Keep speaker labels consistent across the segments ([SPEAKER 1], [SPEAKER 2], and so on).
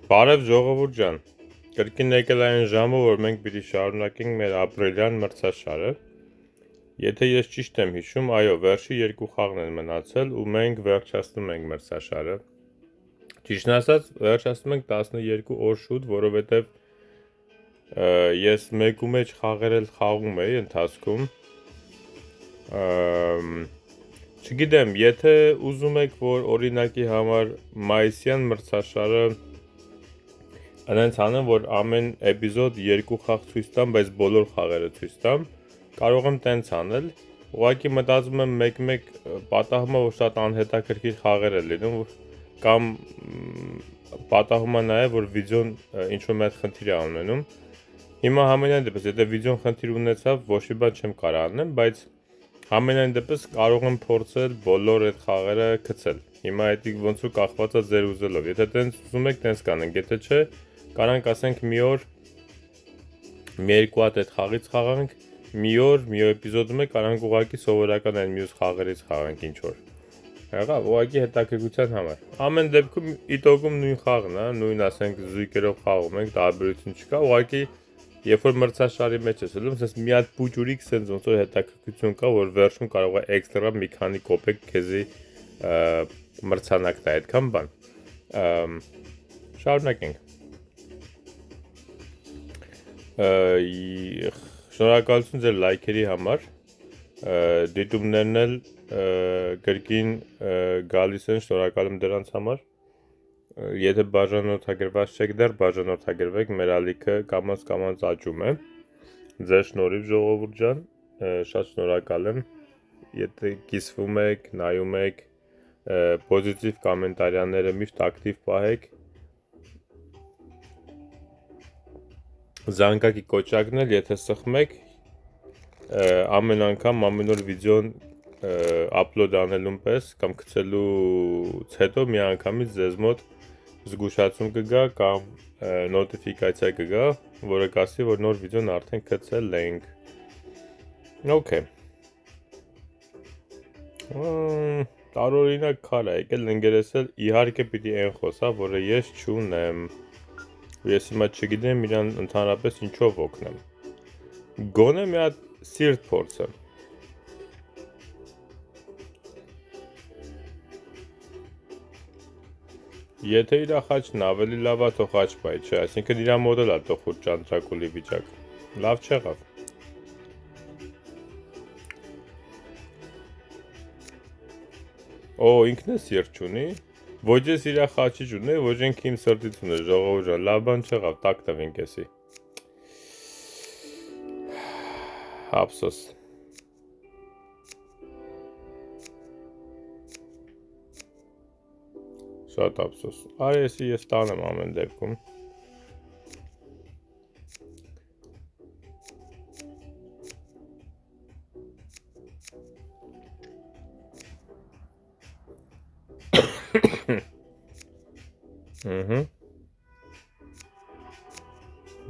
[SPEAKER 1] Բարև ժողովուրդ ջան, կրկին եկել այն ժամը, որ մենք պիտի շարունակենք մեր ապրիլյան մրցաշարը։ Եթե ես ճիշտ եմ հիշում, այո, վերջի 2 խաղն են մնացել ու մենք վերջացնում ենք մրցաշարը։ Ճիշտն ասած, վերջացնում ենք 12 օր շուտ, որովհետև ես մեկու մեջ խաղեր էլ խաղում էի ընթացքում։ Չգիտեմ, եթե ուզում եք, որ օրինակի համար մայիսյան մրցաշարը այնց անեմ, որ ամեն էպիզոդ 2 խաղ ցույց տամ, բայց բոլոր խաղերը ցույց տամ, կարող եմ տենց անել։ Ուղղակի մտածում եմ մեկ-մեկ պատահում է, որ շատ անհետաքրքիր խաղեր են լինում, կամ պատահում է նաև, որ վիդեոն ինչ-որ մի հատ խնդիր է ունենում։ Հիմա համենայն դեպս, եթե վիդեոն խնդիր ունեցավ, ոչ մի բան չեմ կարող անեմ, բայց համենայն դեպս կարող եմ փորձել բոլոր այդ խաղերը գցել։ Հիմա դա ոնց ու կախված է ձեր ուզելով։ Եթե տենց ուզում եք, տենց կանենք, եթե չէ, կարանք ասենք մի օր մի երկու հատ այդ խաղից խաղանք, մի օր մի էպիզոդում կարանք ուղղակի սովորական այն մյուս խաղերից խաղանք ինչ որ։ Եղավ, ուղղակի հետաքրքրության համար։ Ամեն դեպքում իտոգում նույն խաղն է, նույն ասենք զույգերով խաղում ենք, տարբերություն չկա, ուղղակի երբ որ մրցաշարի մեջ ես ելնում, ասես մի հատ փուջուրիկ sense ոնց որ հետաքրքրություն կա, որ վերջում կարող է էքստրա մի քանի կոպեկ քեզի մրցանակ տա, այդքան բան։ Շարունակենք։ Շնորհակալություն ձեր լայքերի համար, դիտումներն էլ կրկին գալիս են, շնորհակալ եմ դրանց համար։ Եթե բաժանորդագրված չեք դեռ, բաժանորդագրվեք, մեր ալիքը կամաց աճում է։ Ձեր շնորհիվ ժողովուրդ ջան, շատ շնորհակալ եմ։ Եթե կիսվում եք, նայում եք, պոզիտիվ կոմենտարիաները միշտ ակտիվ պահեք։ Զանգակի կոճակն էլ, եթե սխում եք, ամեն անգամ ամեն օր վիդեոն upload անելուն պես կամ գցելուց հետո մի անգամից ձեզ մոտ զգուշացում կգա կամ նոտիֆիկացիա կգա, որը կասի, որ նոր վիդեոն արդեն գցել ենք։ Okay։ Տարօրինակ քար է եկել, ընկերս էլ իհարկե պիտի այն խոսա, որը ես չունեմ։ Ես հիմա չգիտեմ իրան ընդհանրապես ինչով օգնեմ։ Գոնե մի հատ սիրտ փորձեմ։ Եթե իր խաչն ավելի լավ է, թող խաչ բայ, չէ, այսինքն իր մոդել է տխուր ճանտրակուլի վիճակ։ Լավ չեղավ։ Օ, ինքն է սիրտ չունի։ Ոչ ես իր խաչի չունի, ոչ ինքը իմ սրտից ունի, ժողովուրդ ջան, լավ բան չեղավ, տակ տվենք էսի։ Ափսոս։ Շատ ափսոս։ Արի էսի ես տանեմ ամեն դեպքում։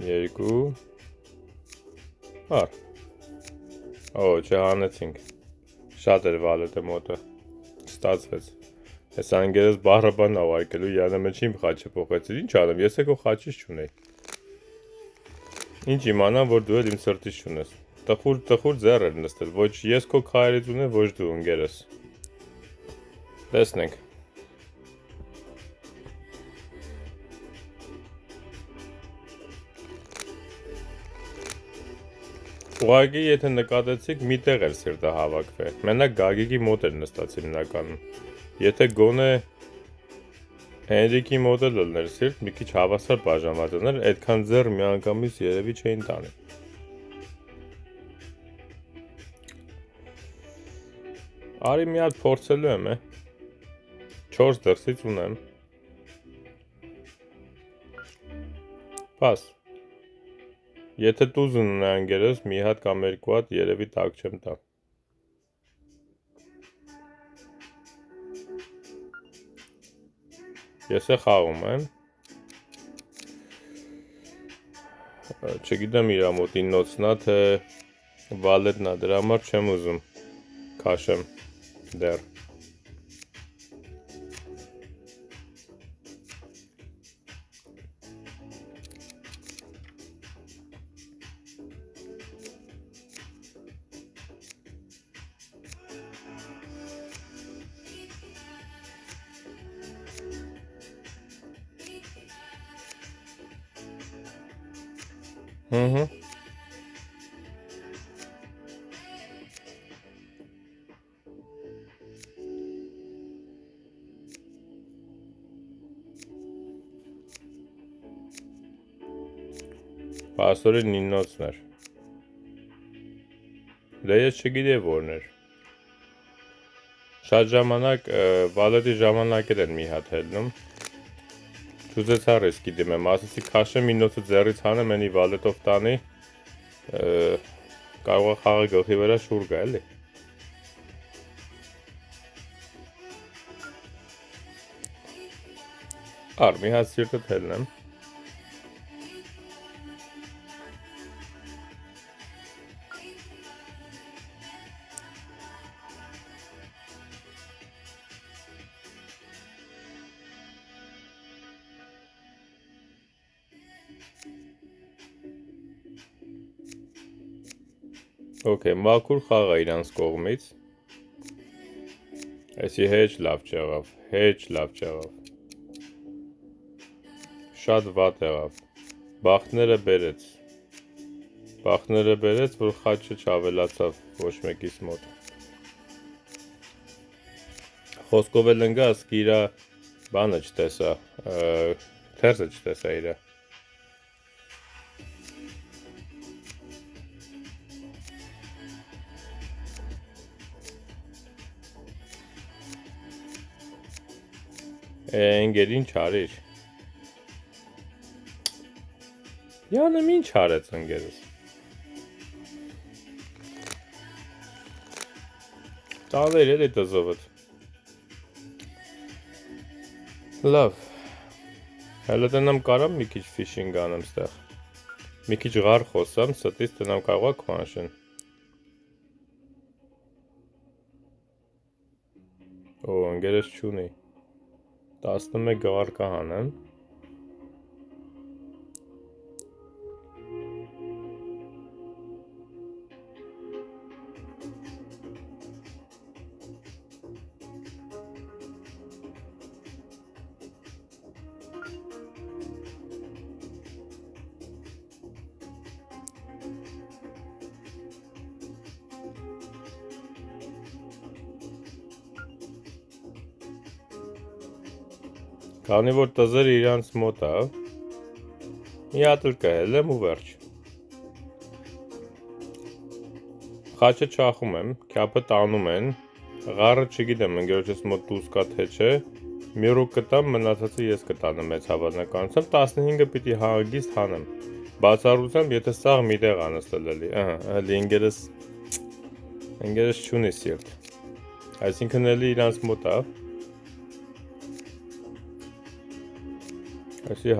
[SPEAKER 1] Երկու։ Հա։ Օ, չհանեցինք։ Շատ էր վալետը մոտը։ Ստացվեց։ Այս անգերս բառաբան ավարկելու յանը մեջ իմ խաչը փոխեցիր։ Ինչ անեմ, ես եկո խաչից չունեի։ Ինչ իմանամ, որ դու էլ իմ սրտից չունես։ Տխուր ձեռ էր նստել, ոչ ես քո քայլից ունեմ, ոչ դու ընկերս։ Տեսնենք։ Ուղղակի եթե նկատեցիք, մի տեղ էր սիրտը հավաքվել։ Մենակ Գագիկի մոտ էր նստած հիմնականում։ Եթե գոնե Հենրիկի մոտ էլ լներ սիրտ, մի քիչ հավասար բաժանված ուներ, այդքան ձեռ մի անգամից երևի չէին տանի։ Արի մի հատ փորձելու եմ, 4 դրսից ունեմ։ Պաս։ Եթե տուզն ունե անգերս, մի հատ կամ երկու հատ երևի տակ չեմ տա։ Ես է խաղում եմ։ Չգիտեմ իրա մոտ իննոցնա, թե վալետնա, դրա համար չեմ ուզում քաշեմ դեռ։ Պաստորի 9-ն էր։ Դե ես չգիտեի որն էր։ Շատ ժամանակ վալետի ժամանակեր են մի հատ հելնում։ Չուզեցա ռիսկի դիմեմ, ասեցի քաշեմ 9-ը ձեռից հանեմ, էնի վալետով տանի, կարող է խաղը գլխի վրա շուր գա, էլի։ Ար, մի հատ սիրտը հելնեմ։ Okay, մաքուր խաղ է իրանց կողմից։ Այսի հեչ լավ չեղավ։ Շատ վատ եղավ։ Բախտները բերեց, որ խաչը չավելացավ ոչ մեկիս մոտ։ Խոսքով էլ ընկա, ասկի իրա բանը չտեսա, թերսը չտեսա իրա։ Ընգեր ինչ արիր։ Յանեմ ինչ արեց ընգերս։ Տալեր էլի տզովըտ։ Լավ։ Հելը տնամ կարամ մի քիչ ֆիշինգ անեմ ստեղ։ Մի քիչ ղար խոսամ, ստից տնամ կարողա քվանշեն։ Օ, ընգերս չունի։ 11 գղար կհանեմ։ Քանի որ տզերը իրանց մոտ է, մի հատ էլ կհելեմ ու վերջ։ Խաչը չախում եմ, քյապը տանում են, ղարը չգիտեմ, ընկերոջս մոտ դուս կա թե չէ, մի ռուկ կտամ, մնացածը ես կտանեմ մեծ հավանականությամբ, 15-ը պիտի հագիստ հանեմ։ Բացառությամբ, եթե սաղ մի տեղ անստել էլի, էլի ընկերս չունի սիրտ։ Այսինքն էլի իրանց մոտ է։ Այսի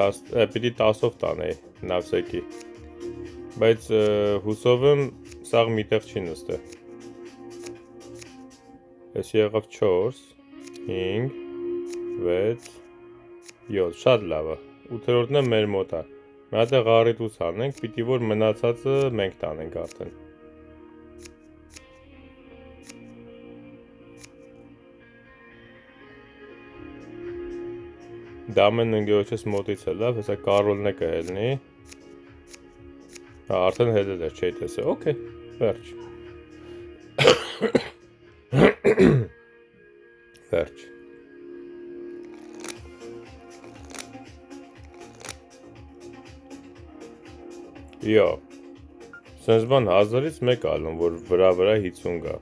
[SPEAKER 1] պիտի 10-ով տանեի նավսեկի, բայց հուսով եմ սաղ մի տեղ չի նստե։ Այսի եղավ 4, 5, 6, 7, շատ լավ է, 8-րդն է մեր մոտ է։ Մի հատ է ղարիտ ուս հանենք, պիտի որ մնացածը մենք տանենք արդեն։ Դամեն ընգերոջս մոտից է լավ, հեսա կարոլն է կհելնի։ Արդեն հելել էր, չէի տեսե, օքեյ, վերջ։ Վերջ։ Յո, սենց բան 1000-ից մեկ ալում, որ վրա 50 գա։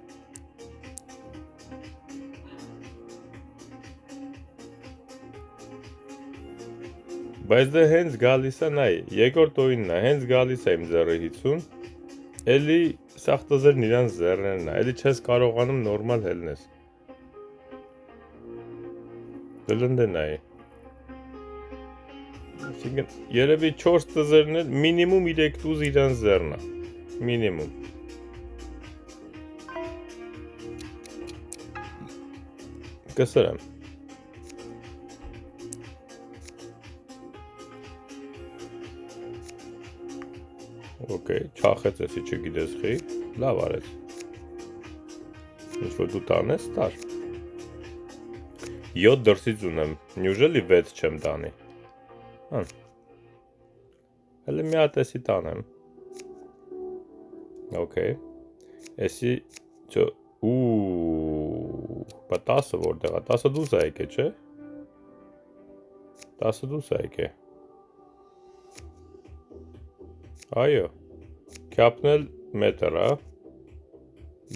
[SPEAKER 1] Բայց դե հենց գալիս է, նայ, երկրորդ օինն է, հենց գալիս է իմ ձեռը 50, էլի սաղ տզերն իրանց ձեռներն է, էլի չես կարողանում նորմալ հելնես։ Դլնդե նայ։ Երևի 4 տզերն էլ, մինիմում 3 տուզ իրանց ձեռն է, մինիմում։ Կսրեմ։ Okay, չախեց էսի չգիտես խի, լավ արեց։ Ինչ որ դու տանես, տար։ 7 դրսից ունեմ, նյուժելի 6 չեմ տանի։ Հələ մի հատ էսի տանեմ։ Okay. Էսի բա 10-ը որտեղ է, 10-ը դուրս է եկե, չէ, 10-ը դուրս է եկե, այո, քյապն էլ մետր է,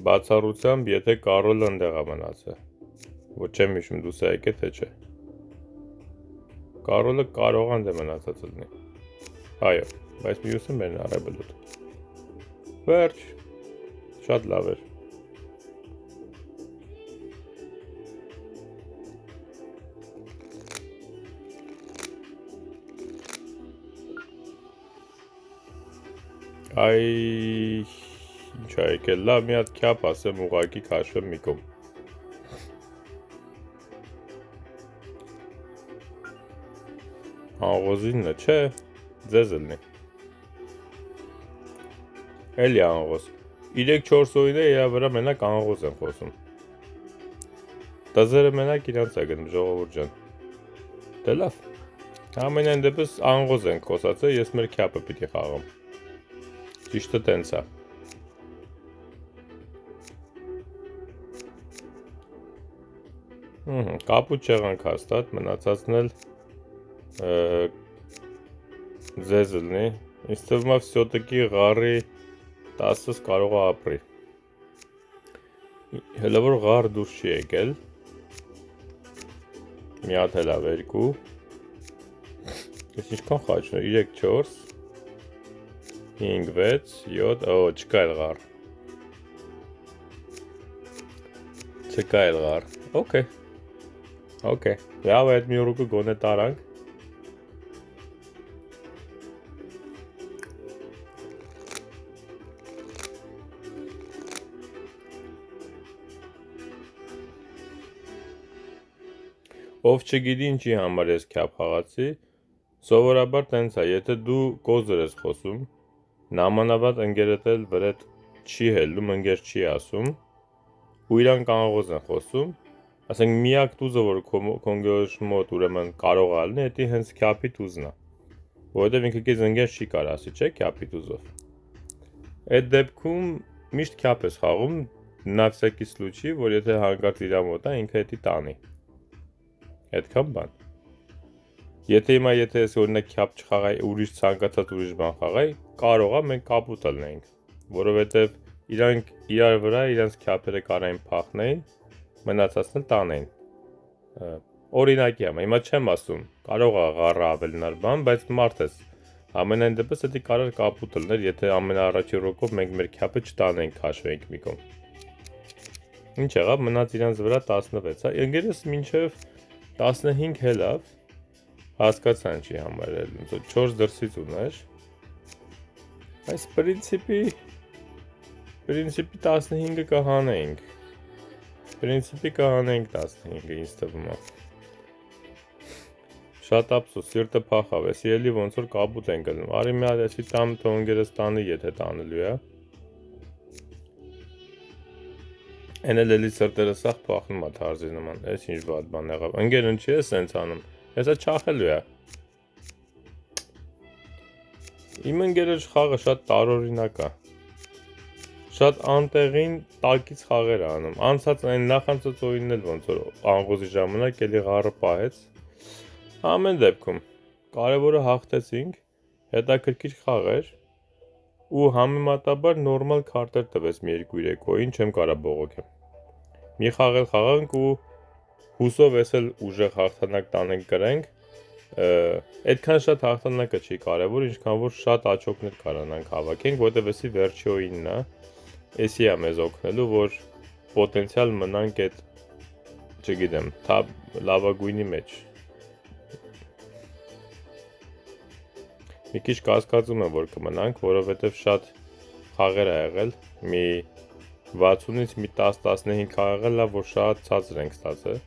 [SPEAKER 1] բացառությամբ եթե Կարոլը ընդեղ է մնացել, ոչ չեմ հիշում դուրս է եկե թե չէ, Կարոլը կարող է ընդեղ մնացած լինի, այո, բայց մյուսը մերն առեբլուտ, վերջ, շատ լավ էր, այ, ինչ է եկել, լավ մի հատ քյապ ասեմ ուղակի քաշվեմ մի կողմ, աղոզինն է, չէ, ձեզ ելնի, էլի աղոզ, 3-4 օրին է իրա վրա մենակ աղոզ են խոսում, տզերը մենակ իրանց է գնում ժողովուրդ ջան, դե լավ, ամենայն դեպս աղոզ ենք խոսացել, ես մեր քյապը պիտի խաղամ, ճիշտը տենց է, կապուտ չեղանք հաստատ, մնացածն էլ ձեզ ելնի, ինձ թվում է վսյոտիկի ғարի 10-ս կարող է ապրի, հելը որ ғար դուրս չի եկել, մի հատ էլ ավ 2, ես ինչքան խաչն է, 3, 4, 5, 6, 7, չկա էլ ғար, չկա էլ ғար, okay, լավ այդ մի ուրուկը գոնե տարանք, ով չգիտի ինչի համար ես քյապ խաղացի, սովորաբար տենց է, եթե դու կոզր ես խոսում, նամանավատ ընգերդ էլ վրետ չի հելում, ընգեր չի ասում, ու իրանք աղոզ են խոսում, ասենք միակ տուզը, որ կոնգեոջ մոտ ուրեմն կարող ալնի, հետի հենց քյապի տուզն է, որովհետև ինքը կեզ ընգեր չի կար ասի, չէ, քյապի տուզով, այդ դեպքում միշտ քյապ ես խաղում, նա վսյակի սլուչի, որ եթե հանկարծ իրա մոտ է, ինքը հետի տանի, այդքան բան, եթե ես օրինակ քյապ չխաղայի, ուրիշ ցանկացած ուրիշ բան խաղայի, կարող է մենք կապուտ ալնենք, որովհետև իրանք իրար վրա իրանց քյապերը կարային փախնեին, մնացածն էլ տանեին, օրինակի համար, հիմա չեմ ասում, կարող է ғառը ավելնար բան, բայց մարդ ես, ամենայն դեպս հետի կարար կապուտ ալներ, եթե ամենաառաջի ռոկով մենք մեր քյապը չտանենք քաշվենք մի կողմ, ինչ եղավ, մնաց իրանց վրա 16, ընկերս մինչև 15 հելավ, հասկացան չի համարել, 4 դրսից ուներ, այս պրինցիպի 15-ը կհանեինք, պրինցիպի կհանեինք 15-ը ինձ թվում է, շատ ապսոս, սիրտը փախավ, եսի էլի ոնց որ կապուտ են գլնում, արի մի հատ եսի տամ թոնգերս տանի, եթե տանելու է, են էլի սրտերը սաղ փախնում է թարզի նման, ես ինչ վատ բան եղավ, ընգերն չի է սենց անում, հեսա չախելու է, իմ ընգերոջ խաղը շատ տարօրինակ է, շատ անտեղին տակից խաղեր է անում, անցած այն նախանցած օրինն էլ ոնց որ աղոզի ժամանակ էլի ғառը պահեց, ամեն դեպքում, կարևորը հաղթեցինք, հետաքրքիր խաղ էր, ու համեմատաբար նորմալ քարտեր տվեց մի 2-3 օրին, չեմ կարա բողոքեմ, մի խաղ էլ խաղանք ու հուսով ես էլ ուժեղ հաղթանակ տանենք կրենք, այդքան շատ հաղթանակը չի կարևոր, ինչքան որ շատ աչոքներ կարանանք հավաքենք, որտև եսի վերջի օրինն է, եսի է մեզ օգնելու, որ պոտենցիալ մնանք այդ, չգիտեմ, լավագույնի մեջ, մի քիչ կասկածում եմ, որ կմնանք, որովհետև շատ խաղեր է եղել, մի 60-ից մի 10-15 խաղ եղել է, որ շատ ցածր ենք ստացել,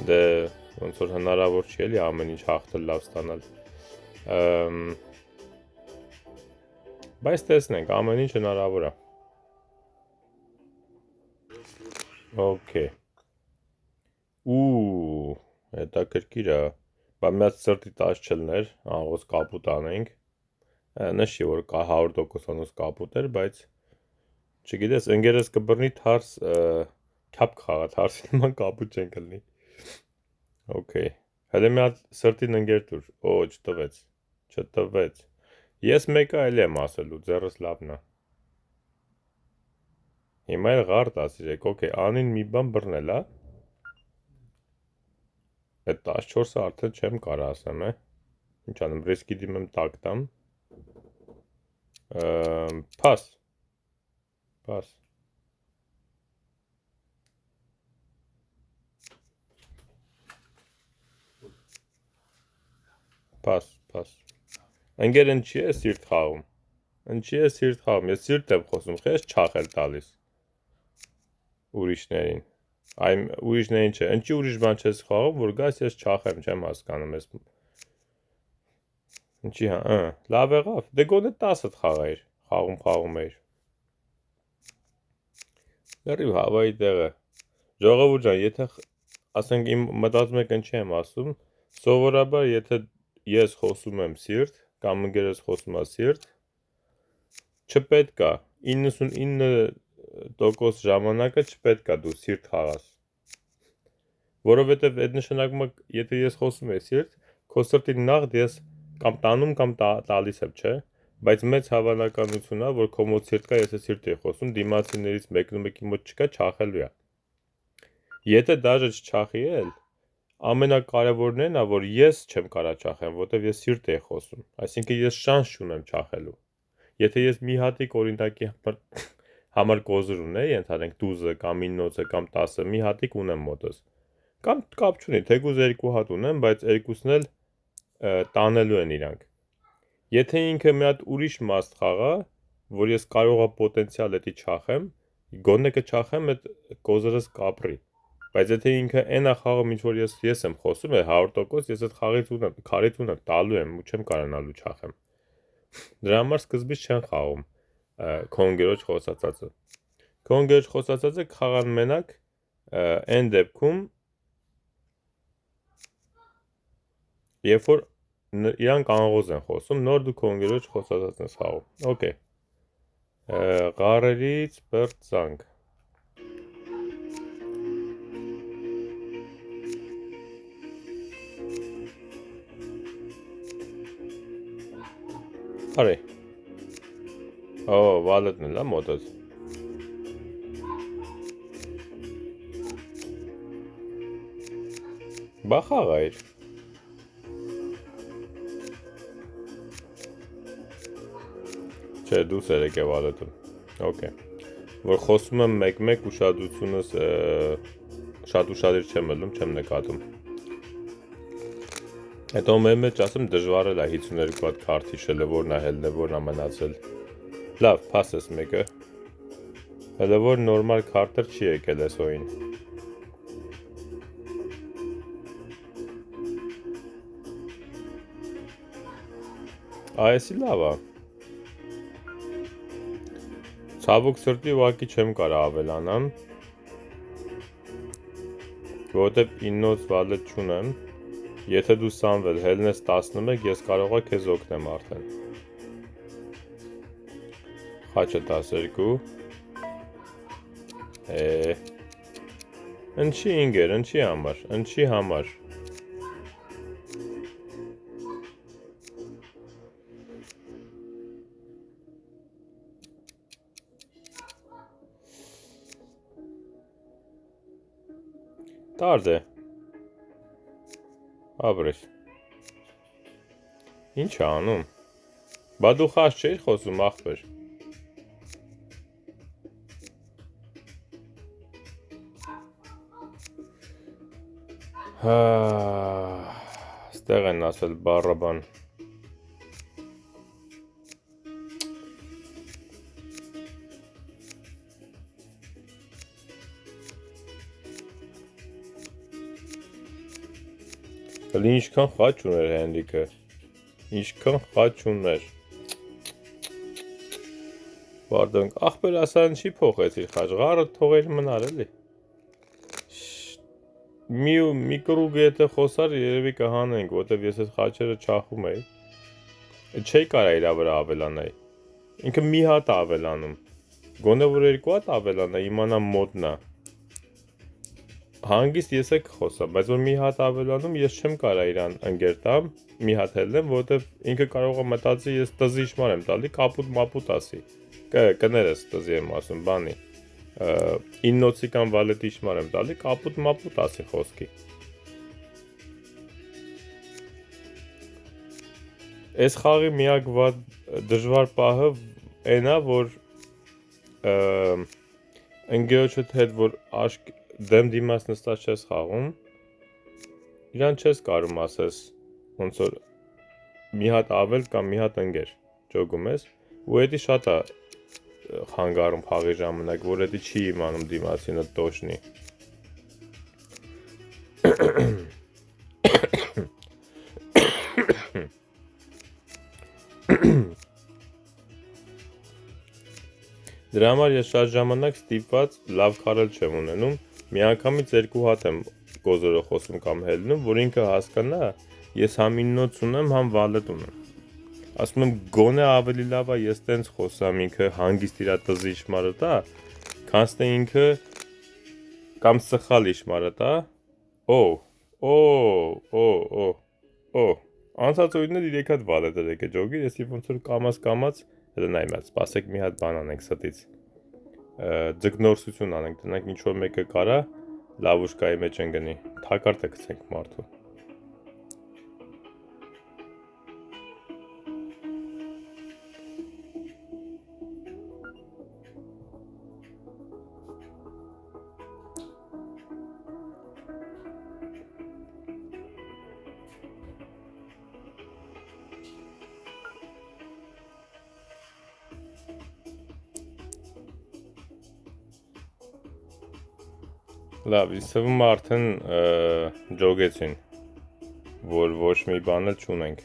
[SPEAKER 1] դե ոնց որ հնարավոր չի էլի ամեն ինչ հաղթել լավ ստանալ, բայց տեսնենք, ամեն ինչ հնարավոր է, հետաքրքիր է, բա մի հատ սրտի 10 չլներ, աղոս կապուտ անենք, նշի որ կա 100% կապուտ էր, բայց Չգիտես, ընկերս կբռնի թարս քապ խաղա, թարսի նման կապուտ չեն կլնի։ Okay։ Հələ մի հատ սրտին ընկեր դուր։ Օ, չտվեց։ Ես մեկը այլ եմ ասելու, ձեռս լավն է։ Հիմա էլ ղարդ ասիրեք, okay, անին մի բան բռնել, հա։ Այդ 14-ը արդեն չեմ կարա ասեմ, Ինչ անեմ, ռիսկի դիմեմ տակ տամ։ Pass։ Ընկեր ինչի է սիրտ խաղում։ Ես սիրտ եմ խոսում, խես չախել տալիս ուրիշներին։ Այն ուրիշներին չէ, ինչի ուրիշ բան չես խաղում, որ գաս ես չախեմ, չեմ հասկանում ես։ Ինչի հա, լավ եղավ, դե գոնե 10-դ խաղում էիր։ Լրիվ հավայի տեղը։ Ժողովուրդ ջան, եթե ասենք իմ մտածում եք ինչի եմ ասում, սովորաբար եթե ես խոսում եմ սիրտ, կամ ընկերս խոսում է սիրտ, չպետք է 99% ժամանակը չպետք է դու սիրտ խաղաս։ Որովհետև այդ նշանակում է, եթե ես խոսում եմ սիրտ, քո սրտին նաղդ ես կամ տանում կամ տալիս եմ, չէ՞, բայց մեծ հավանականություն է, որ քո մոտ սիրտ կա, ես սիրտ եմ խոսում, դիմացիներից մեկի մոտ չկա, չախելու է։ Եթե դաժե չչախի էլ, ամենակարևորն այն է, որ ես չեմ կարա չախեմ, որտեվ ես սիրտ եմ խոսում, այսինքն ես շանս չունեմ չախելու։ Եթե ես մի հատիկ օրինակի համար կոզր ունեի, ենթադրենք դուզը կամ 9-ը կամ 10-ը, մի հատիկ ունեմ մոտս։ Կամ կապ չունի, թեկուզ 2 հատ ունեմ, բայց երկուսն էլ տանելու են իրանք։ Եթե ինքը մի հատ ուրիշ մաստ խաղա, որ ես կարող եմ պոտենցիալ էդի չախեմ, գոնե կչախեմ այդ կոզրս կապրի։ Բայց եթե ինքը այնա խաղում, ինչ որ ես եմ խոսում, 100%, ես այդ քարից ունեմ, տալու եմ ու չեմ կարանալու չախեմ։ Դրա համար սկզբից չեն խաղում քո ընկերոջ խոսածածը։ Քո ընկերոջ խոսածածը կխաղան մենակ այն դեպքում, երբ որ իրանք անղոզ են խոսում, նոր դու քո ընկերոջ խոսածածն ես խաղում։ Okay։ Ղարերից բրծանք։ Արի։ Վալետն էլ է մոտդ։ Բա խաղայր։ Չէ, դու սերեք է վալետում։ Okay։ Որ խոսում եմ մեկ-մեկ ուշադրությունս շատ ուշադիր չեմ ելնում, չեմ նկատում։ Հետո մեր մեջ ասեմ դժվար է 52 հատ քարտ հիշելը, որն է հելն է, որն է մնացել։ Լավ, փասես մեկը։ Հələ որ նորմալ քարտեր չի եկել ես հոին։ Այսի լավ է։ Ցավոք սրտի ուղղակի չեմ կարա ավելանամ, որովհետև 9-ից վալետ չունեմ։ Եթե դու Սամվել հելնես 11, ես կարող եմ քեզ օգնեմ արդեն։ Խաչը 12։ Ինչի ինգեր, ինչի համար։ Տարդ է։ Ապրես։ Ինչ է անում։ Բա դու խաչ չէիր խոսում, ախպեր։ Ստեղ են ասել բառաբան։ Կլի ինչքան խաչ ուներ Հենրիկը, ինչքան խաչ ուներ։ Բարդոնք, ախպեր ասա ինչի փոխեցիր խաչ, ղարը թողեր մնար էլի։ Մի կրուգ եթե խոսար երևի կհանենք, որտև ես այդ խաչերը չախում էի։ Չէի կարա իրա վրա ավելանայի։ Ինքը մի հատ ավելանում։ Գոնե որ երկու հատ ավելանա, իմանամ մոտնա։ Հանգիստ ես եք խոսամ, բայց որ մի հատ ավելանում, ես չեմ կարա իրան ընկեր տամ, մի հատ ելնեմ, որովհետև ինքը կարող է մտածի, ես տզի իշմար եմ տալի, կապուտ մապուտ ասի։ Կներես տզի եմ ասում, բանի։ 9-ոցի կամ վալետի իշմար եմ տալի, կապուտ մապուտ ասի խոսքի։ Այս խաղի միակ դժվար պահը այն է, որ ընկերոջդ հետ որ աշկ դեմ դիմաց նստած չես խաղում, իրան չես կարում ասես, ոնց որ մի հատ ավել կամ մի հատ ընկեր ճոգում ես, ու էդի շատ է խանգարում խաղի ժամանակ, որ էդի չի իմանում դիմացինը տոշնի։ Դրա համար ես շատ ժամանակ ստիպված լավ քարել չեմ ունենում, մի անգամից երկու հատ եմ գոզորը խոսում կամ հելնում, որ ինքը հասկանա, ես համ 9-ոց ունեմ, համ վալետ ունեմ։ Ասում եմ գոնե ավելի լավ է ես տենց խոսամ ինքը հանգիստ իրա տզի իշմարը տա, քան թե ինքը կամ սխալ իշմարը տա։ Անցած օրինը 3 հատ վալետ եկե ջոգի, ես ոնց որ կամած նայմած, սպասեք մի հատ բան անենք ստից, ձգնորսություն անենք, տնենք ինչ-որ մեկը կարա, լավուշկայի մեջ ընգնի, թակարդը կցենք մարդու։ Լավ, ինձ թվում արդեն ջոգեցին, որ ոչ մի բան էլ չունենք։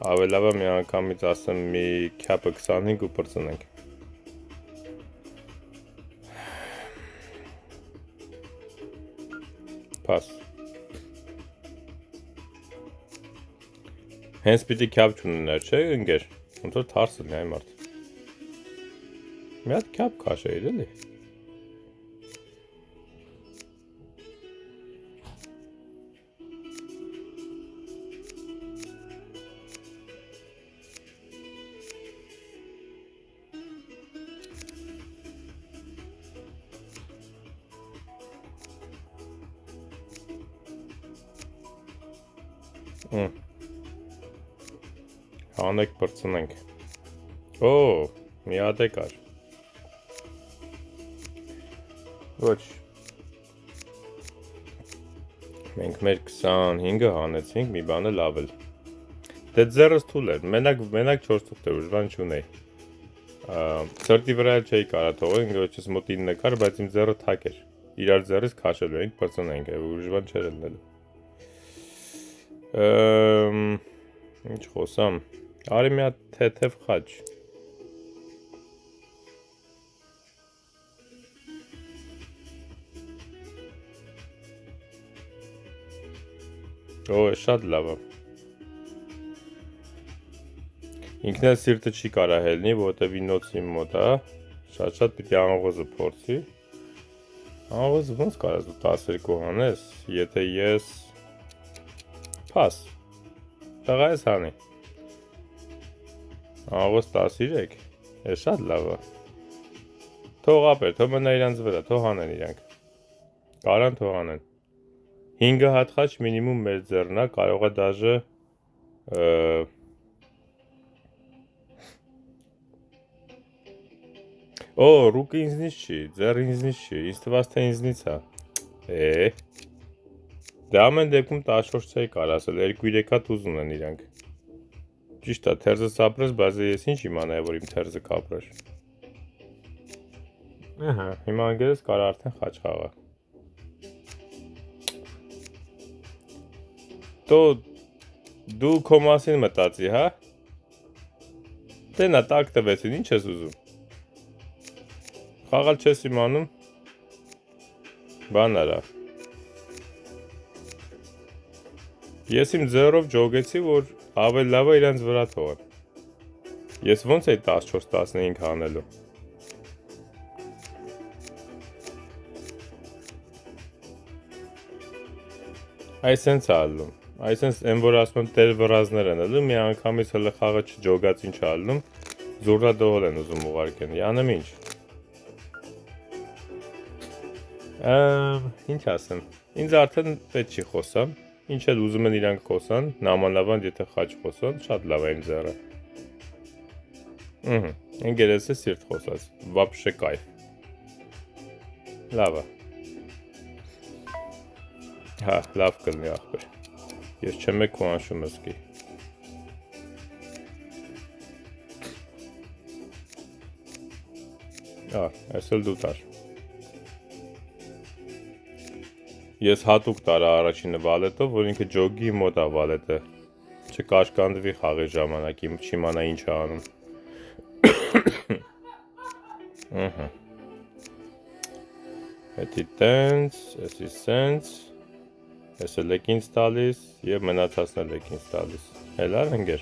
[SPEAKER 1] Ավելավա մի անգամից ասեմ մի քյապը 25 ու պրծնենք։ Պաս։ Հենց պիտի քյապ չունենար, չէ ընկեր, ոնց որ թարսը լի այ մարդ։ Մի հատ քյապ քաշեիր էլի։ Հանեք պրծնենք։ Մի հատ է կար։ Ոչ։ Մենք մեր 25-ը հանեցինք, մի բանը լավ էլ։ Դե ձեռս թուլ էր, մենակ 4 թուղթ էր, ուժվան չունեի։ Սրտի վրա չէի կարա թողել, ինքնոջս մոտ 9 կար, բայց իմ ձեռը թակ էր։ Իրար ձեռից քաշելու էինք, պրծնենք, ուժվան չէր ելնելու։ Ինչ խոսամ, արի մի հատ թեթև խաչ։ Շատ լավ է։ Ինքն էլ սիրտը չի կարա հելնի, որտև 9-ոցի մոտ է, շատ պիտի աղոզը փորձի։ Աղոզը ոնց կարաս դու 12 հանես, եթե ես Պաս, տղա ես հանի։ Աղոզ 13, շատ լավ է։ Թող ապեր, թող մնա իրանց վրա, թող հանեն իրանք։ Կարան թող հանեն։ 5 հատ խաչ մինիմում մեր ձեռնա, կարող է դաժը ռուկը ինձնից չի, ձեռը ինձնից չի, ինձ թվաց թե ինձնից է։ Դե ամեն դեպքում 14 չէի կար ասել, 2-3 հատ ուզ ունեն իրանք։ Ճիշտ է, թերզը սապրես, բայց ես ինչ իմանայի, որ իմ թերզը կապրեր։ Հիմա անգերս կար արդեն խաչ խաղա։ Դու քո մասին մտածի, հա։ Տենա տակ տվեցին, ինչ ես ուզում։ Խաղալ չես իմանում։ Բան արա։ Ես իմ ձեռով ջոգեցի, որ ավելի լավ է իրանց վրա թողեմ։ Ես ոնց էի 14-15 հանելու։ Այսենց ալնում։ Այսենց այն որ ասում եմ տեր վրազներ են ալնում, մի անգամից հələ խաղը չջոգած ինչ ալնում, զուռա դողել են ուզում ուղարկեն։ Յանեմ ինչ։ Ինչ ասեմ։ Ինձ արդեն պետք չի խոսամ։ Ինչ էլ ուզում են իրանք խոսան, նամանավանդ եթե խաչ խոսան, շատ լավ է իմ ձեռը։ Ինգերեսը սիրտ խոսած, вообще кайֆ։ Լավ է։ Հա, լավ կլինի ախպեր։ Ես չեմ եք ու անշում ըսկի։ Այս էլ դու տար։ Ես հատուկ տարա առաջինը վալետով, որ ինքը ջոգի մոտ է վալետը, չկաշկանդվի խաղի ժամանակ, չիմանա ինչ է անում։ Հետի տենց, եսի սենց, ես էլ եք ինձ տալիս և մնացածն էլ եք ինձ տալիս, հելար ընգեր։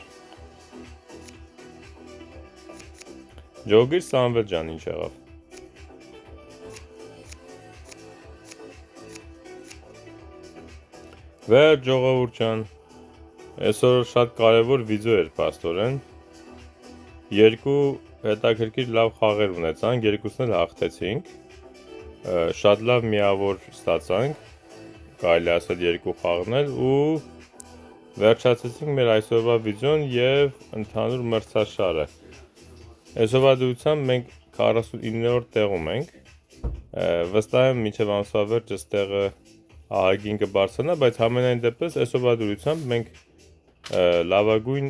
[SPEAKER 1] Ջոգիր Սամվել ջան ինչ եղավ։ Վեր ժողովուրդ ջան, այսօր շատ կարևոր վիդեո էր պաստորեն, երկու հետաքրքիր լավ խաղեր ունեցանք, երկուսն էլ հաղթեցինք, շատ լավ միավոր ստացանք, կարելի ասել երկու խաղնել ու վերջացեցինք մեր այսօրվա վիդեոն և ընդհանուր մրցաշարը։ Այսօրվա դրությամբ մենք 49-րդ տեղում ենք, վստահ եմ մինչև ամսվա վերջ այս տեղը ահագին կբարձրանա, բայց համենայն դեպս այսօրվա դրությամբ մենք լավագույն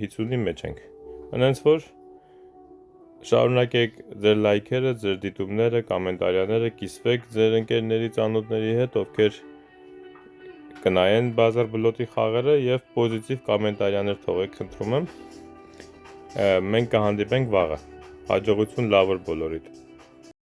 [SPEAKER 1] 50-ի մեջ ենք։ Այնց որ շարունակեք ձեր լայքերը, ձեր դիտումները, կոմենտարիաները, կիսվեք ձեր ընկերների, ծանոթների հետ, ովքեր կնայեն բազար բլոտի խաղերը և պոզիտիվ կոմենտարիաներ թողեք, խնդրում եմ։ Մենք կհանդիպենք վաղը։ Հաջողություն լավ օր բոլորիդ։